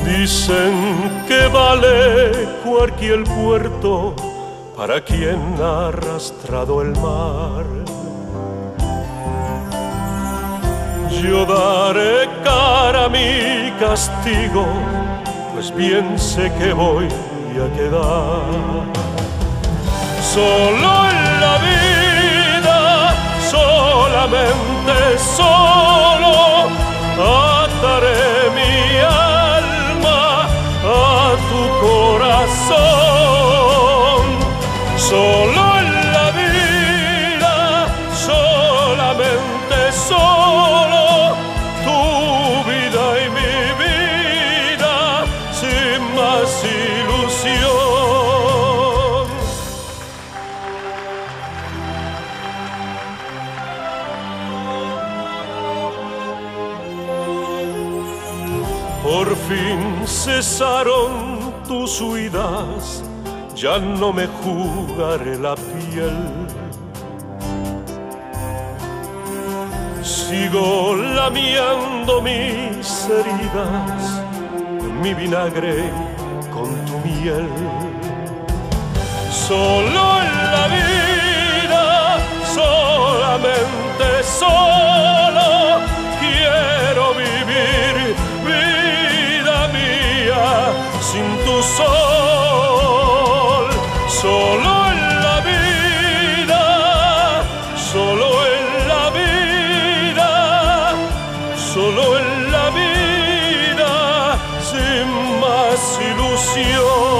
Dicen que vale cualquier puerto para quien ha arrastrado el mar. Yo daré cara a mi castigo, pues bien sé que voy a quedar solo en la vida, solamente solo. Ataré mi alma a tu corazón, solo en la vida, solamente solo. Tu vida y mi vida, sin más ilusión. Por fin cesaron tus huidas, ya no me jugaré la piel. Sigo lamiendo mis heridas con mi vinagre, con tu miel. Solo en la vida, solamente solo, quiero vivir, vida mía, sin tu sol. Solo en la vida, solo en la vida, solo en la vida, sin más ilusión.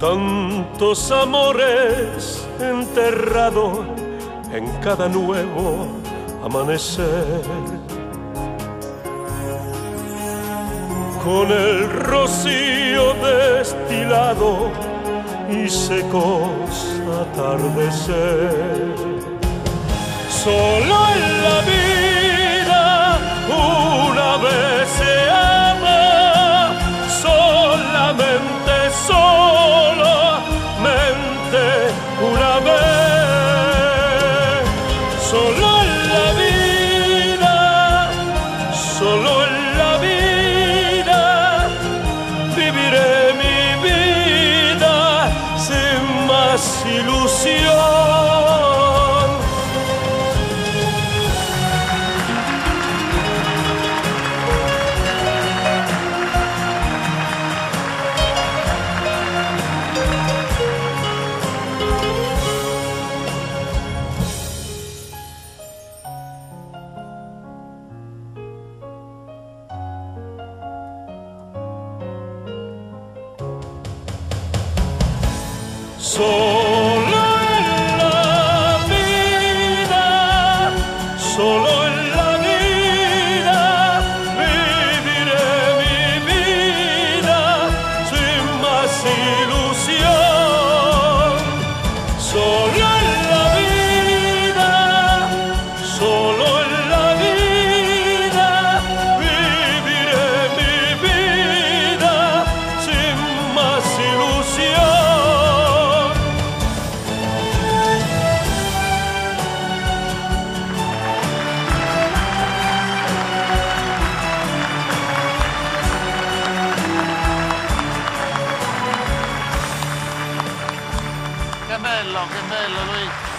Tantos amores enterrados en cada nuevo amanecer, con el rocío destilado y secos atardecer. Solo en la vida una vez se ama, solamente solamente una vez. Solo en la vida, solo en la vida, viviré mi vida sin más ilusión. Solo en la vida, solo en la vida, viviré mi vida sin más ilusión. Solo en la vida, solo en la vida, viviré mi vida sin más ilusión. Che bello Luigi.